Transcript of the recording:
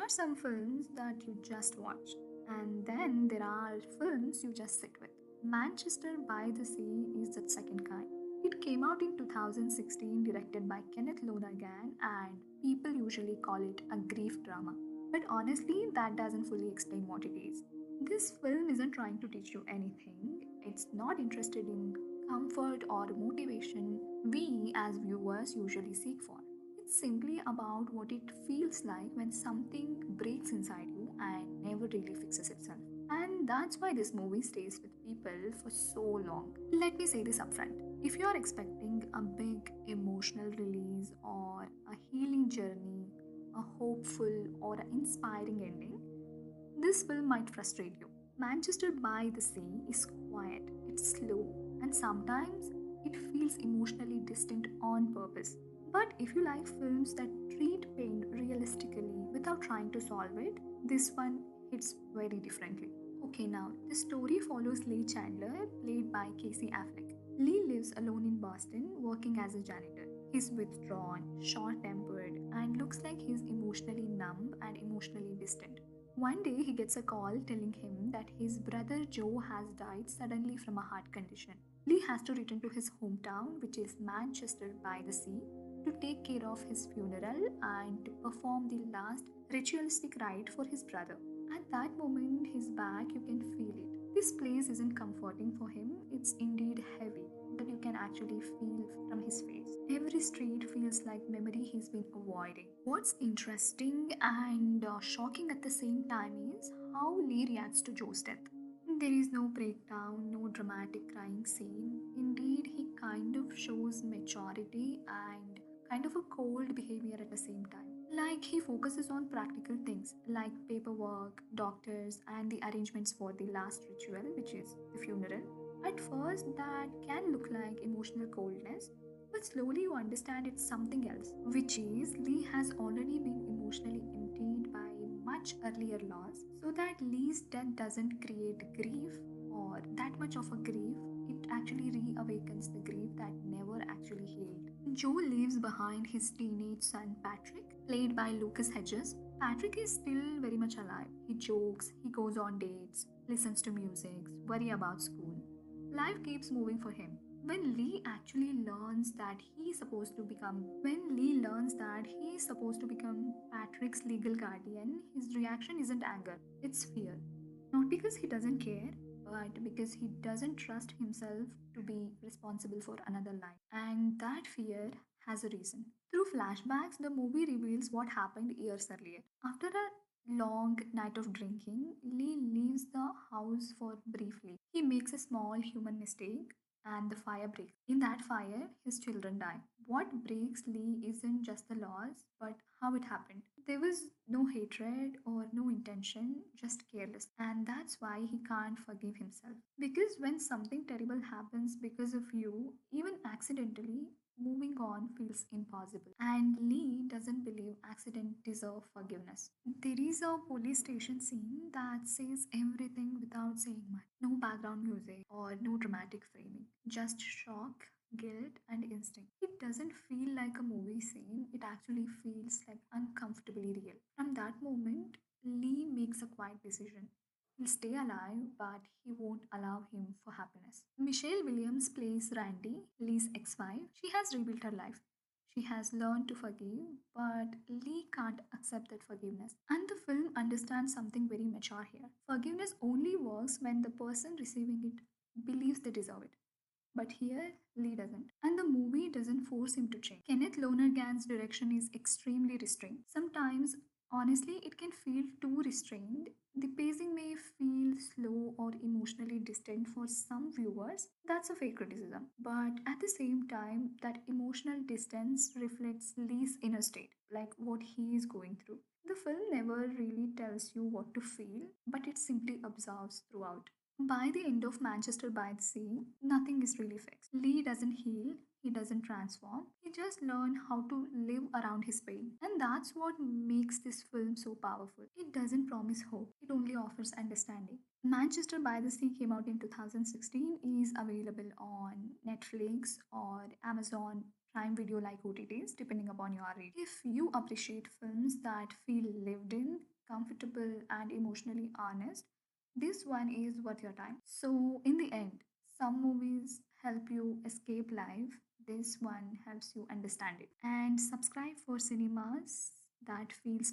are some films that you just watch, and then there are films you just sit with. Manchester by the Sea is that second kind. It came out in 2016, directed by Kenneth Lonergan, and people usually call it a grief drama. But honestly, that doesn't fully explain what it is. This film isn't trying to teach you anything, it's not interested in comfort or motivation we as viewers usually seek for. It's simply about what it feels like when something breaks inside you and never really fixes itself. And that's why this movie stays with people for so long. Let me say this upfront. If you are expecting a big emotional release or a healing journey, a hopeful or an inspiring ending, this film might frustrate you. Manchester by the Sea is quiet, it's slow, and sometimes it feels emotionally distant on purpose. But if you like films that treat pain realistically without trying to solve it, this one hits very differently. Okay, now the story follows Lee Chandler, played by Casey Affleck. Lee lives alone in Boston, working as a janitor. He's withdrawn, short tempered, and looks like he's emotionally numb and emotionally distant. One day, he gets a call telling him that his brother Joe has died suddenly from a heart condition. Lee has to return to his hometown, which is Manchester by the Sea, to take care of his funeral and to perform the last ritualistic rite for his brother. At that moment, his back, you can feel it. This place isn't comforting for him, it's indeed heavy, that you can actually feel from his face. Every street feels like memory he's been avoiding. What's interesting and shocking at the same time is how Lee reacts to Joe's death. There is no breakdown, no dramatic crying scene. Indeed, he kind of shows maturity and kind of a cold behavior at the same time. Like he focuses on practical things like paperwork, doctors, and the arrangements for the last ritual, which is the funeral. At first, that can look like emotional coldness, but slowly you understand it's something else, which is Lee has already been emotionally emptied by much earlier loss, so that Lee's death doesn't create grief or that much of a grief, it actually reawakens the grief that never actually healed. Joe leaves behind his teenage son Patrick, played by Lucas Hedges. Patrick is still very much alive. He jokes, he goes on dates, listens to music, worry about school. Life keeps moving for him. When Lee learns that he is supposed to become Patrick's legal guardian, his reaction isn't anger, it's fear. Not because he doesn't care, but because he doesn't trust himself to be responsible for another life. And that fear has a reason. Through flashbacks, the movie reveals what happened years earlier. After a long night of drinking, Lee leaves the house for briefly. He makes a small human mistake and the fire breaks. In that fire, his children die. What breaks Lee isn't just the loss, but how it happened. There was no hatred or no intention, just careless. And that's why he can't forgive himself. Because when something terrible happens because of you, even accidentally, moving on feels impossible. And Lee doesn't believe accident deserve forgiveness. There is a police station scene that says everything without saying much. No background music or no dramatic framing. Just shock, guilt, and instinct. It doesn't feel like a movie scene, it actually feels like uncomfortably real. From that moment, Lee makes a quiet decision. He'll stay alive, but he won't allow him for happiness. Michelle Williams plays Randy, Lee's ex wife. She has rebuilt her life. She has learned to forgive, but Lee can't accept that forgiveness. And the film understands something very mature here. Forgiveness only works when the person receiving it believes they deserve it. But here, Lee doesn't. And the movie doesn't force him to change. Kenneth Lonergan's direction is extremely restrained. Sometimes, honestly, it can feel too restrained. The pacing may feel slow or emotionally distant for some viewers. That's a fair criticism. But at the same time, that emotional distance reflects Lee's inner state, like what he is going through. The film never really tells you what to feel, but it simply observes throughout. By the end of Manchester by the Sea, nothing is really fixed. Lee doesn't heal, he doesn't transform, he just learned how to live around his pain. And that's what makes this film so powerful. It doesn't promise hope, it only offers understanding. Manchester by the Sea came out in 2016, is available on Netflix or Amazon Prime Video like OTTs, depending upon your rate. If you appreciate films that feel lived in, comfortable, and emotionally honest, this one is worth your time. So, in the end, some movies help you escape life, this one helps you understand it. And subscribe for cinemas that feels